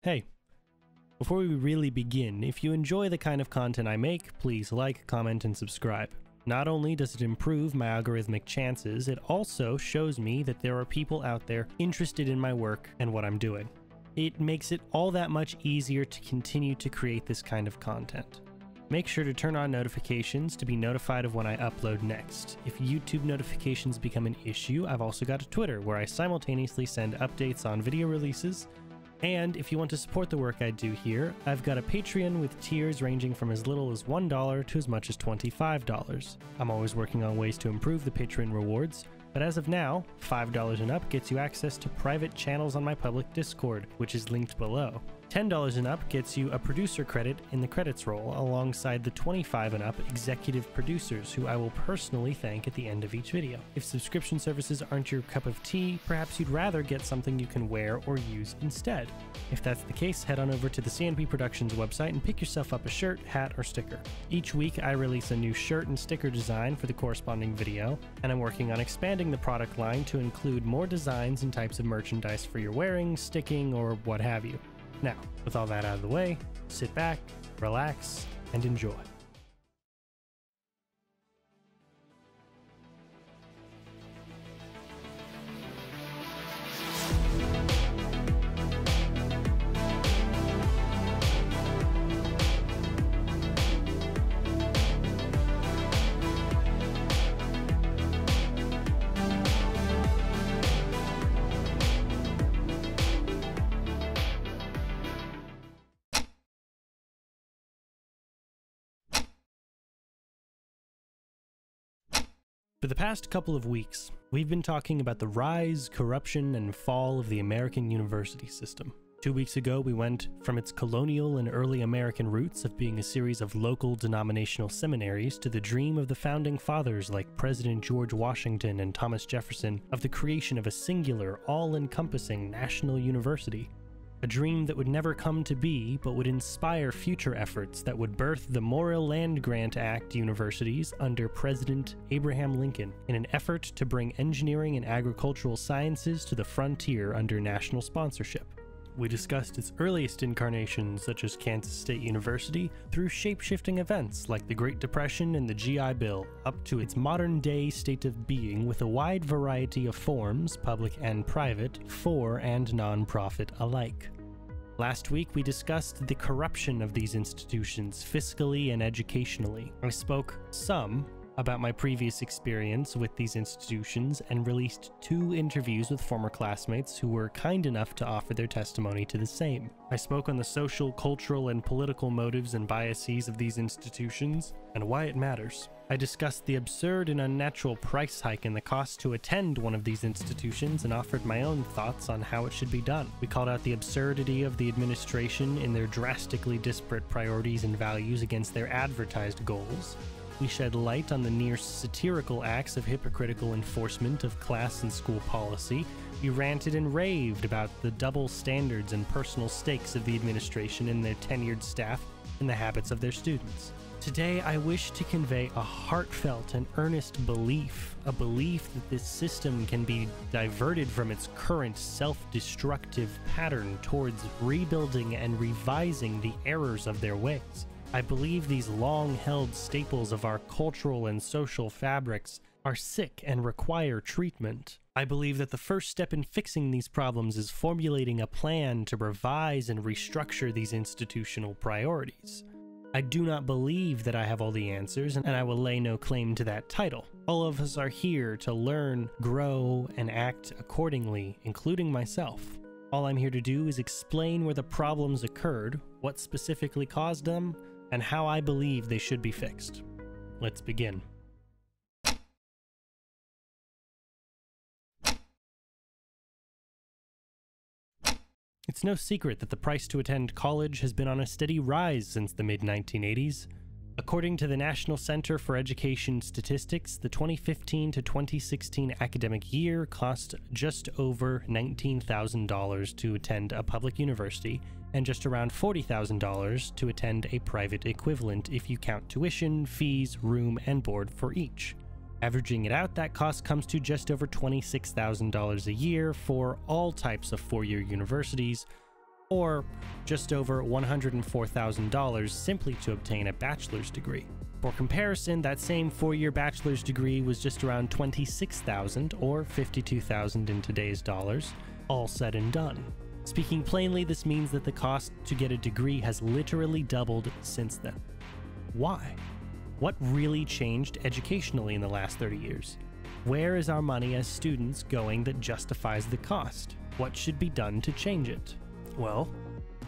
Hey, before we really begin, if you enjoy the kind of content I make, please like, comment, and subscribe. Not only does it improve my algorithmic chances, it also shows me that there are people out there interested in my work and what I'm doing. It makes it all that much easier to continue to create this kind of content. Make sure to turn on notifications to be notified of when I upload next. If YouTube notifications become an issue, I've also got a Twitter where I simultaneously send updates on video releases. And if you want to support the work I do here, I've got a Patreon with tiers ranging from as little as $1 to as much as $25. I'm always working on ways to improve the Patreon rewards, but as of now, $5 and up gets you access to private channels on my public Discord, which is linked below. $10 and up gets you a producer credit in the credits roll alongside the $25 and up executive producers who I will personally thank at the end of each video. If subscription services aren't your cup of tea, perhaps you'd rather get something you can wear or use instead. If that's the case, head on over to the CNP Productions website and pick yourself up a shirt, hat, or sticker. Each week I release a new shirt and sticker design for the corresponding video, and I'm working on expanding the product line to include more designs and types of merchandise for your wearing, sticking, or what have you. Now, with all that out of the way, sit back, relax, and enjoy. For the past couple of weeks, we've been talking about the rise, corruption, and fall of the American university system. 2 weeks ago, we went from its colonial and early American roots of being a series of local denominational seminaries to the dream of the founding fathers like President George Washington and Thomas Jefferson of the creation of a singular, all-encompassing national university. A dream that would never come to be, but would inspire future efforts that would birth the Morrill Land Grant Act universities under President Abraham Lincoln in an effort to bring engineering and agricultural sciences to the frontier under national sponsorship. We discussed its earliest incarnations, such as Kansas State University, through shape-shifting events like the Great Depression and the GI Bill, up to its modern-day state of being with a wide variety of forms, public and private, for and non-profit alike. Last week, we discussed the corruption of these institutions fiscally and educationally. I spoke some about my previous experience with these institutions and released 2 interviews with former classmates who were kind enough to offer their testimony to the same. I spoke on the social, cultural, and political motives and biases of these institutions and why it matters. I discussed the absurd and unnatural price hike in the cost to attend one of these institutions and offered my own thoughts on how it should be done. We called out the absurdity of the administration in their drastically disparate priorities and values against their advertised goals. We shed light on the near satirical acts of hypocritical enforcement of class and school policy. We ranted and raved about the double standards and personal stakes of the administration and their tenured staff and the habits of their students. Today, I wish to convey a heartfelt and earnest belief, a belief that this system can be diverted from its current self-destructive pattern towards rebuilding and revising the errors of their ways. I believe these long-held staples of our cultural and social fabrics are sick and require treatment. I believe that the first step in fixing these problems is formulating a plan to revise and restructure these institutional priorities. I do not believe that I have all the answers, and I will lay no claim to that title. All of us are here to learn, grow, and act accordingly, including myself. All I'm here to do is explain where the problems occurred, what specifically caused them, and how I believe they should be fixed. Let's begin. It's no secret that the price to attend college has been on a steady rise since the mid-1980s. According to the National Center for Education Statistics, the 2015 to 2016 academic year cost just over $19,000 to attend a public university, and just around $40,000 to attend a private equivalent if you count tuition, fees, room, and board for each. Averaging it out, that cost comes to just over $26,000 a year for all types of four-year universities, or just over $104,000 simply to obtain a bachelor's degree. For comparison, that same 4-year bachelor's degree was just around $26,000 or $52,000 in today's dollars, all said and done. Speaking plainly, this means that the cost to get a degree has literally doubled since then. Why? What really changed educationally in the last 30 years? Where is our money as students going that justifies the cost? What should be done to change it? Well,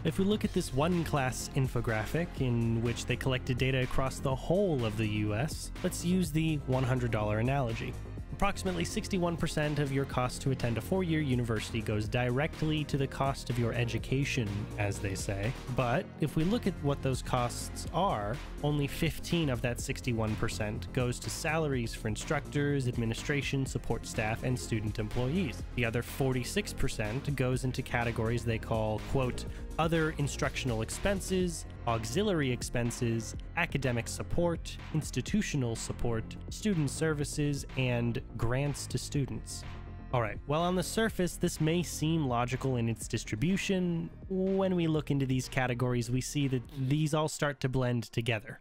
if we look at this one class infographic in which they collected data across the whole of the US, let's use the $100 analogy. Approximately 61% of your cost to attend a 4-year university goes directly to the cost of your education, as they say. But if we look at what those costs are, only 15 of that 61% goes to salaries for instructors, administration, support staff, and student employees. The other 46% goes into categories they call, quote, other instructional expenses, auxiliary expenses, academic support, institutional support, student services, and grants to students. Alright, well, on the surface, this may seem logical in its distribution. When we look into these categories, we see that these all start to blend together.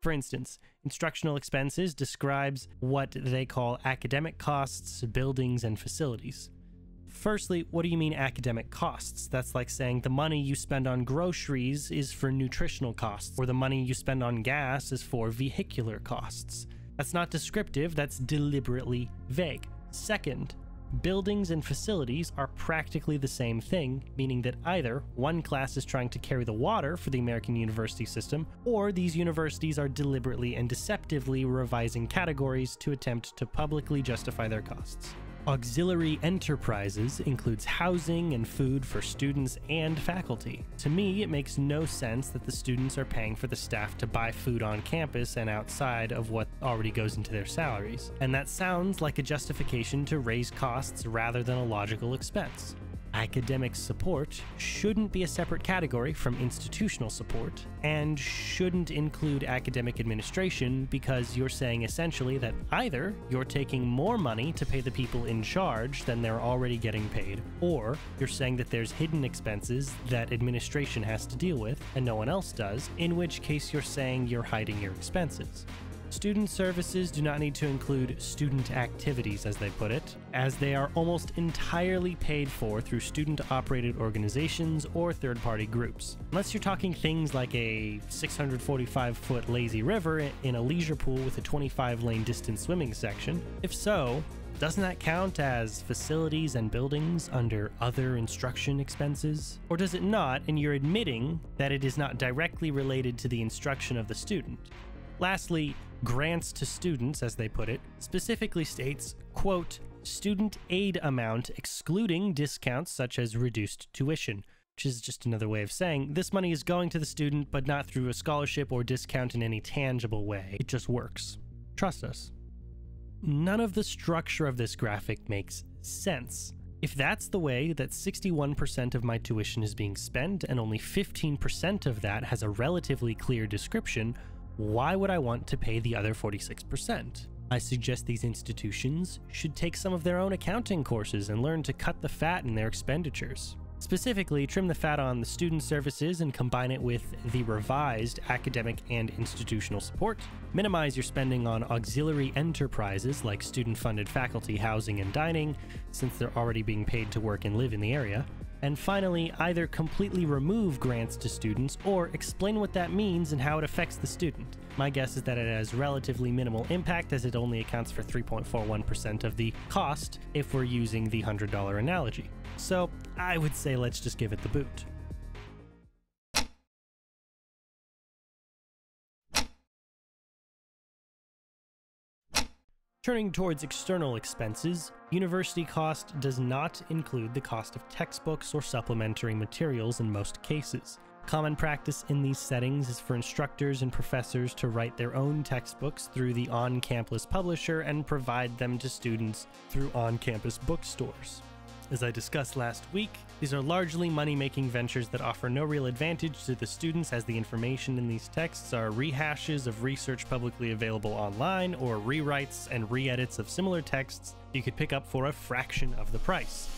For instance, instructional expenses describes what they call academic costs, buildings, and facilities. Firstly, what do you mean academic costs? That's like saying the money you spend on groceries is for nutritional costs, or the money you spend on gas is for vehicular costs. That's not descriptive, that's deliberately vague. Second, buildings and facilities are practically the same thing, meaning that either one class is trying to carry the water for the American university system, or these universities are deliberately and deceptively revising categories to attempt to publicly justify their costs. Auxiliary enterprises includes housing and food for students and faculty. To me, it makes no sense that the students are paying for the staff to buy food on campus and outside of what already goes into their salaries. And that sounds like a justification to raise costs rather than a logical expense. Academic support shouldn't be a separate category from institutional support, and shouldn't include academic administration, because you're saying essentially that either you're taking more money to pay the people in charge than they're already getting paid, or you're saying that there's hidden expenses that administration has to deal with and no one else does, in which case you're saying you're hiding your expenses. Student services do not need to include student activities, as they put it, as they are almost entirely paid for through student-operated organizations or third-party groups. Unless you're talking things like a 645-foot lazy river in a leisure pool with a 25-lane distance swimming section. If so, doesn't that count as facilities and buildings under other instruction expenses? Or does it not, and you're admitting that it is not directly related to the instruction of the student? Lastly, grants to students, as they put it, specifically states, quote, student aid amount excluding discounts such as reduced tuition, which is just another way of saying this money is going to the student but not through a scholarship or discount in any tangible way. It just works. Trust us. None of the structure of this graphic makes sense. If that's the way that 61% of my tuition is being spent and only 15% of that has a relatively clear description, why would I want to pay the other 46%? I suggest these institutions should take some of their own accounting courses and learn to cut the fat in their expenditures. Specifically, trim the fat on the student services and combine it with the revised academic and institutional support. Minimize your spending on auxiliary enterprises like student-funded faculty housing and dining, since they're already being paid to work and live in the area. And finally, either completely remove grants to students or explain what that means and how it affects the student. My guess is that it has relatively minimal impact, as it only accounts for 3.41% of the cost if we're using the $100 analogy. So I would say let's just give it the boot. Turning towards external expenses, university cost does not include the cost of textbooks or supplementary materials in most cases. Common practice in these settings is for instructors and professors to write their own textbooks through the on-campus publisher and provide them to students through on-campus bookstores. As I discussed last week, these are largely money-making ventures that offer no real advantage to the students, as the information in these texts are rehashes of research publicly available online or rewrites and re-edits of similar texts you could pick up for a fraction of the price.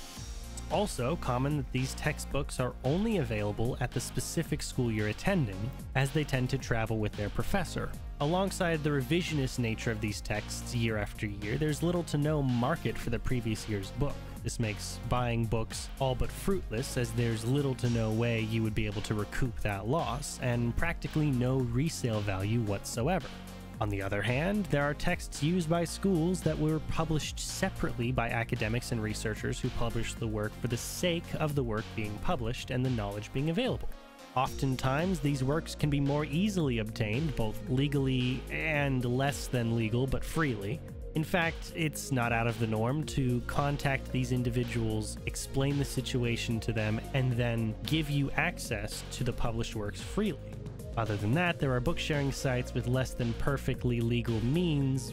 also common that these textbooks are only available at the specific school you're attending, as they tend to travel with their professor. Alongside the revisionist nature of these texts year after year, there's little to no market for the previous year's book. This makes buying books all but fruitless, as there's little to no way you would be able to recoup that loss, and practically no resale value whatsoever. On the other hand, there are texts used by schools that were published separately by academics and researchers who published the work for the sake of the work being published and the knowledge being available. Oftentimes, these works can be more easily obtained, both legally and less than legal, but freely. In fact, it's not out of the norm to contact these individuals, explain the situation to them, and then give you access to the published works freely. Other than that, there are book-sharing sites with less than perfectly legal means,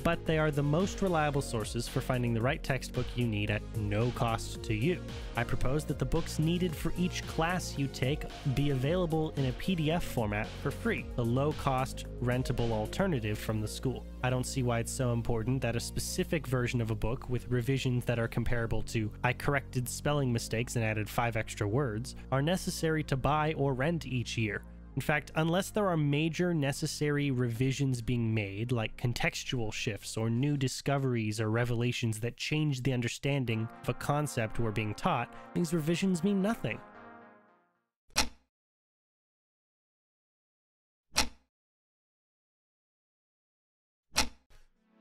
but they are the most reliable sources for finding the right textbook you need at no cost to you. I propose that the books needed for each class you take be available in a PDF format for free, a low-cost, rentable alternative from the school. I don't see why it's so important that a specific version of a book with revisions that are comparable to "I corrected spelling mistakes and added 5 extra words" are necessary to buy or rent each year. In fact, unless there are major necessary revisions being made, like contextual shifts or new discoveries or revelations that change the understanding of a concept we're being taught, these revisions mean nothing.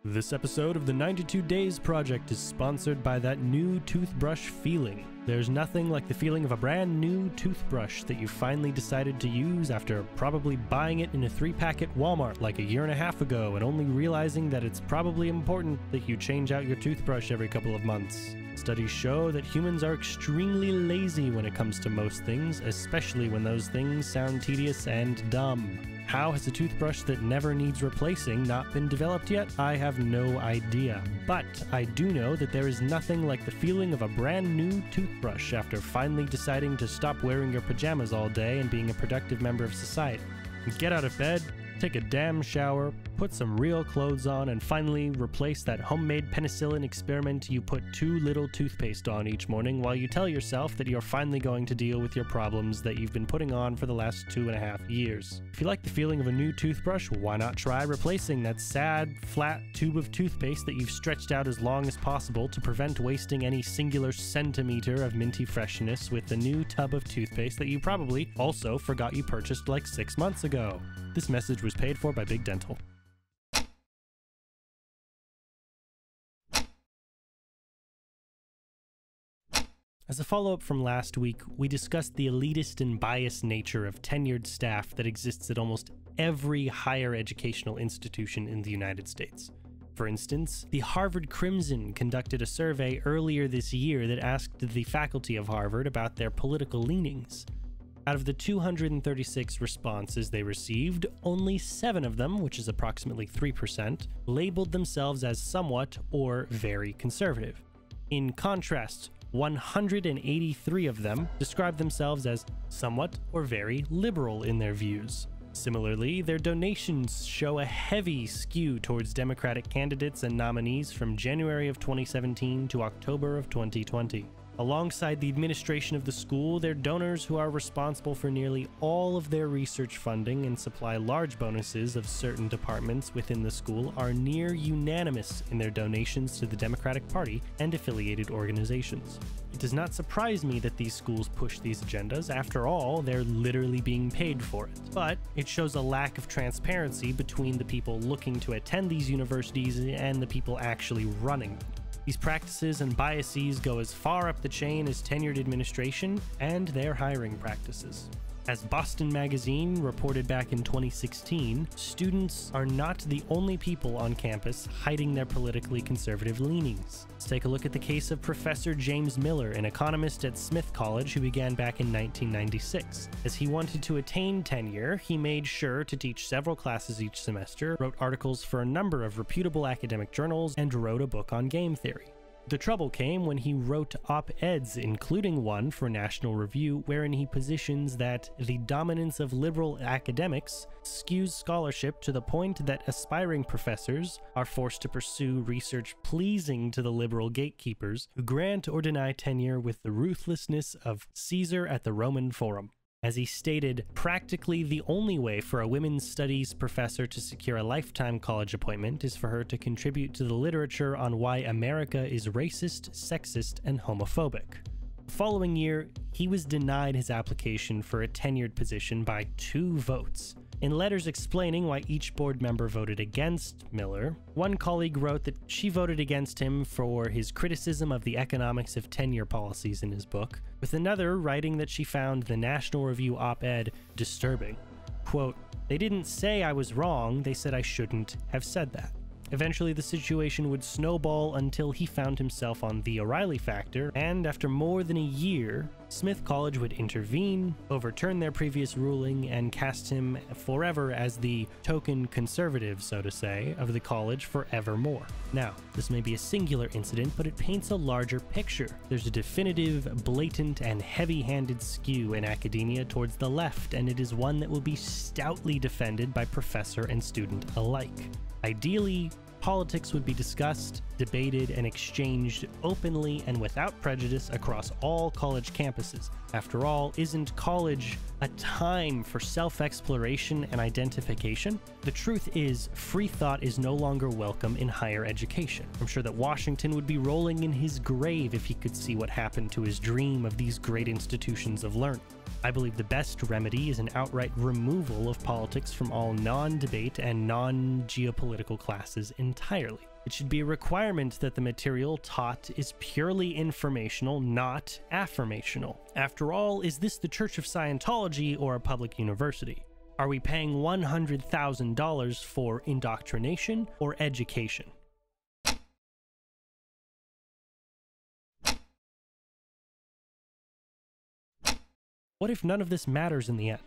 This episode of the 92 Days Project is sponsored by that new toothbrush feeling. There's nothing like the feeling of a brand new toothbrush that you finally decided to use after probably buying it in a 3-pack at Walmart like a year and a half ago and only realizing that it's probably important that you change out your toothbrush every couple of months. Studies show that humans are extremely lazy when it comes to most things, especially when those things sound tedious and dumb. How has a toothbrush that never needs replacing not been developed yet? I have no idea. But I do know that there is nothing like the feeling of a brand new toothbrush after finally deciding to stop wearing your pajamas all day and being a productive member of society. Get out of bed, take a damn shower, put some real clothes on, and finally replace that homemade penicillin experiment you put too little toothpaste on each morning while you tell yourself that you're finally going to deal with your problems that you've been putting on for the last 2.5 years. If you like the feeling of a new toothbrush, why not try replacing that sad, flat tube of toothpaste that you've stretched out as long as possible to prevent wasting any singular centimeter of minty freshness with the new tub of toothpaste that you probably also forgot you purchased like 6 months ago. This message was paid for by Big Dental. As a follow-up from last week, we discussed the elitist and biased nature of tenured staff that exists at almost every higher educational institution in the United States. For instance, the Harvard Crimson conducted a survey earlier this year that asked the faculty of Harvard about their political leanings. Out of the 236 responses they received, only 7 of them, which is approximately 3%, labeled themselves as somewhat or very conservative. In contrast, 183 of them described themselves as somewhat or very liberal in their views. Similarly, their donations show a heavy skew towards Democratic candidates and nominees from January of 2017 to October of 2020. Alongside the administration of the school, their donors, who are responsible for nearly all of their research funding and supply large bonuses of certain departments within the school, are near unanimous in their donations to the Democratic Party and affiliated organizations. It does not surprise me that these schools push these agendas. After all, they're literally being paid for it. But it shows a lack of transparency between the people looking to attend these universities and the people actually running them. These practices and biases go as far up the chain as tenured administration and their hiring practices. As Boston Magazine reported back in 2016, students are not the only people on campus hiding their politically conservative leanings. Let's take a look at the case of Professor James Miller, an economist at Smith College who began back in 1996. As he wanted to attain tenure, he made sure to teach several classes each semester, wrote articles for a number of reputable academic journals, and wrote a book on game theory. The trouble came when he wrote op-eds, including one for National Review, wherein he positions that the dominance of liberal academics skews scholarship to the point that aspiring professors are forced to pursue research pleasing to the liberal gatekeepers who grant or deny tenure with the ruthlessness of Caesar at the Roman Forum. As he stated, practically the only way for a women's studies professor to secure a lifetime college appointment is for her to contribute to the literature on why America is racist, sexist, and homophobic. The following year, he was denied his application for a tenured position by 2 votes. In letters explaining why each board member voted against Miller, one colleague wrote that she voted against him for his criticism of the economics of tenure policies in his book, with another writing that she found the National Review op-ed disturbing. Quote, "They didn't say I was wrong, they said I shouldn't have said that." Eventually, the situation would snowball until he found himself on the O'Reilly factor, and after more than a year, Smith College would intervene, overturn their previous ruling, and cast him forever as the token conservative, so to say, of the college forevermore. Now, this may be a singular incident, but it paints a larger picture. There's a definitive, blatant, and heavy-handed skew in academia towards the left, and it is one that will be stoutly defended by professor and student alike. Ideally, politics would be discussed, debated, and exchanged openly and without prejudice across all college campuses. After all, isn't college a time for self-exploration and identification? The truth is, free thought is no longer welcome in higher education. I'm sure that Washington would be rolling in his grave if he could see what happened to his dream of these great institutions of learning. I believe the best remedy is an outright removal of politics from all non-debate and non-geopolitical classes entirely. It should be a requirement that the material taught is purely informational, not affirmational. After all, is this the Church of Scientology or a public university? Are we paying $100,000 for indoctrination or education? What if none of this matters in the end?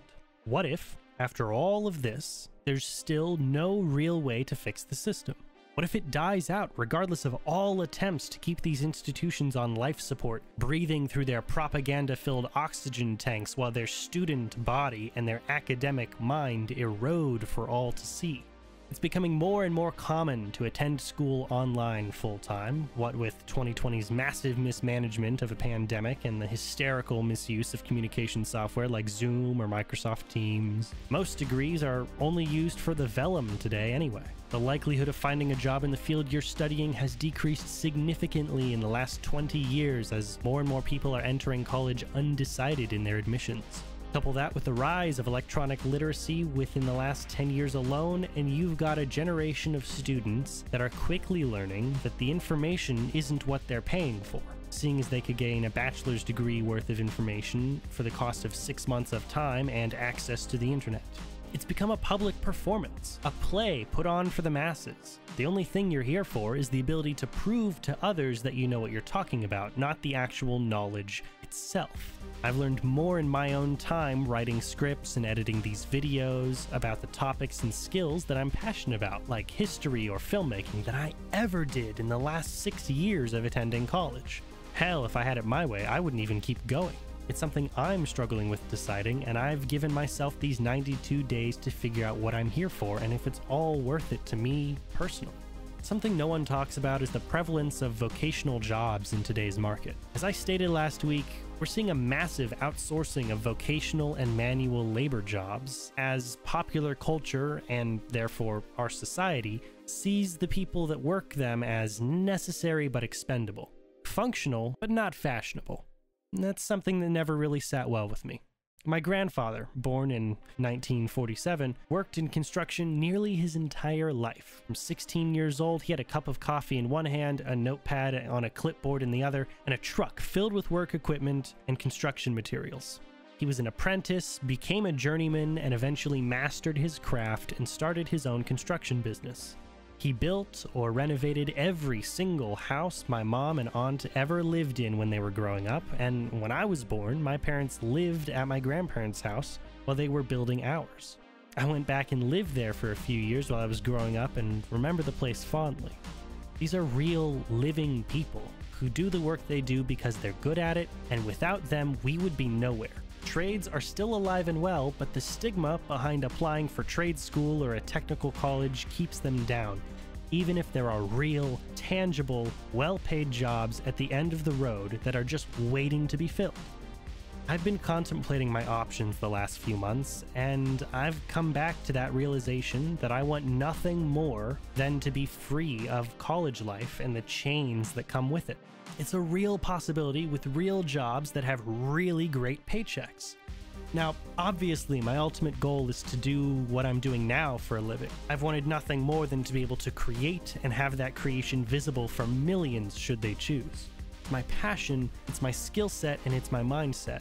What if, after all of this, there's still no real way to fix the system? What if it dies out regardless of all attempts to keep these institutions on life support, breathing through their propaganda-filled oxygen tanks while their student body and their academic mind erode for all to see? It's becoming more and more common to attend school online full-time, what with 2020's massive mismanagement of a pandemic and the hysterical misuse of communication software like Zoom or Microsoft Teams. Most degrees are only used for the vellum today anyway. The likelihood of finding a job in the field you're studying has decreased significantly in the last 20 years as more and more people are entering college undecided in their admissions. Couple that with the rise of electronic literacy within the last 10 years alone, and you've got a generation of students that are quickly learning that the information isn't what they're paying for, seeing as they could gain a bachelor's degree worth of information for the cost of 6 months of time and access to the internet. It's become a public performance, a play put on for the masses. The only thing you're here for is the ability to prove to others that you know what you're talking about, not the actual knowledge itself. I've learned more in my own time writing scripts and editing these videos about the topics and skills that I'm passionate about, like history or filmmaking, than I ever did in the last 6 years of attending college. Hell, if I had it my way, I wouldn't even keep going. It's something I'm struggling with deciding, and I've given myself these 92 days to figure out what I'm here for and if it's all worth it to me personally. Something no one talks about is the prevalence of vocational jobs in today's market. As I stated last week, we're seeing a massive outsourcing of vocational and manual labor jobs as popular culture, and therefore our society, sees the people that work them as necessary but expendable, functional but not fashionable. And that's something that never really sat well with me. My grandfather, born in 1947, worked in construction nearly his entire life. From 16 years old, he had a cup of coffee in one hand, a notepad on a clipboard in the other, and a truck filled with work equipment and construction materials. He was an apprentice, became a journeyman, and eventually mastered his craft and started his own construction business. He built or renovated every single house my mom and aunt ever lived in when they were growing up, and when I was born, my parents lived at my grandparents' house while they were building ours. I went back and lived there for a few years while I was growing up and remember the place fondly. These are real, living people, who do the work they do because they're good at it, and without them, we would be nowhere. Trades are still alive and well, but the stigma behind applying for trade school or a technical college keeps them down, even if there are real, tangible, well-paid jobs at the end of the road that are just waiting to be filled. I've been contemplating my options the last few months, and I've come back to that realization that I want nothing more than to be free of college life and the chains that come with it. It's a real possibility with real jobs that have really great paychecks. Now, obviously, my ultimate goal is to do what I'm doing now for a living. I've wanted nothing more than to be able to create and have that creation visible for millions should they choose. My passion, it's my skill set, and it's my mindset.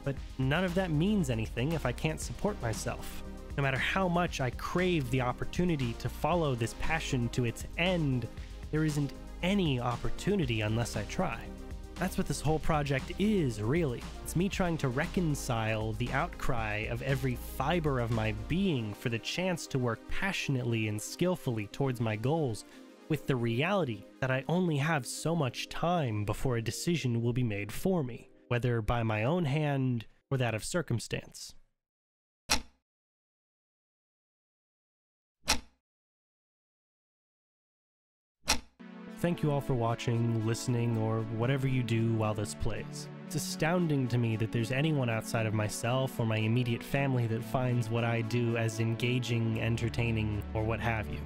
But none of that means anything if I can't support myself. No matter how much I crave the opportunity to follow this passion to its end, there isn't any opportunity unless I try. That's what this whole project is, really. It's me trying to reconcile the outcry of every fiber of my being for the chance to work passionately and skillfully towards my goals, with the reality that I only have so much time before a decision will be made for me, whether by my own hand or that of circumstance. Thank you all for watching, listening, or whatever you do while this plays. It's astounding to me that there's anyone outside of myself or my immediate family that finds what I do as engaging, entertaining, or what have you.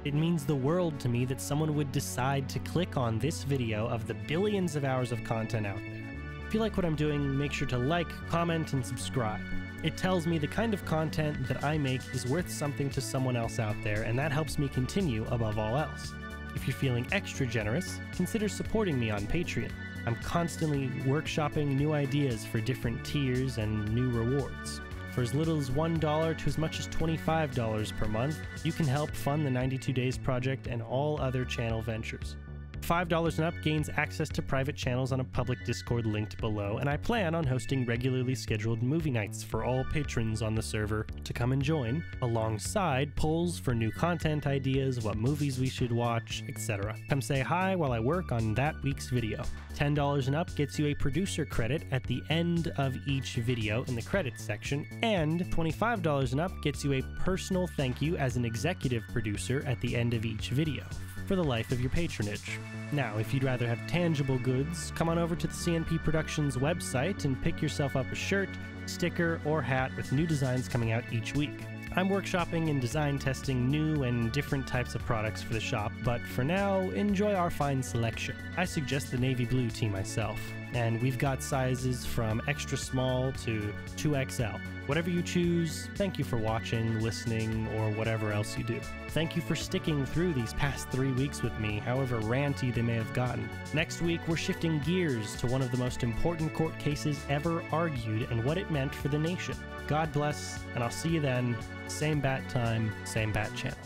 It means the world to me that someone would decide to click on this video of the billions of hours of content out there. If you like what I'm doing, make sure to like, comment, and subscribe. It tells me the kind of content that I make is worth something to someone else out there, and that helps me continue above all else. If you're feeling extra generous, consider supporting me on Patreon. I'm constantly workshopping new ideas for different tiers and new rewards. For as little as $1 to as much as $25 per month, you can help fund the 92 Days Project and all other channel ventures. $5 and up gains access to private channels on a public Discord linked below, and I plan on hosting regularly scheduled movie nights for all patrons on the server to come and join, alongside polls for new content ideas, what movies we should watch, etc. Come say hi while I work on that week's video. $10 and up gets you a producer credit at the end of each video in the credits section, and $25 and up gets you a personal thank you as an executive producer at the end of each video, for the life of your patronage. Now, if you'd rather have tangible goods, come on over to the CNP Productions website and pick yourself up a shirt, sticker, or hat with new designs coming out each week. I'm workshopping and design testing new and different types of products for the shop, but for now, enjoy our fine selection. I suggest the navy blue tee myself, and we've got sizes from extra small to 2XL. Whatever you choose, thank you for watching, listening, or whatever else you do. Thank you for sticking through these past 3 weeks with me, however ranty they may have gotten. Next week, we're shifting gears to one of the most important court cases ever argued and what it meant for the nation. God bless, and I'll see you then. Same bat time, same bat channel.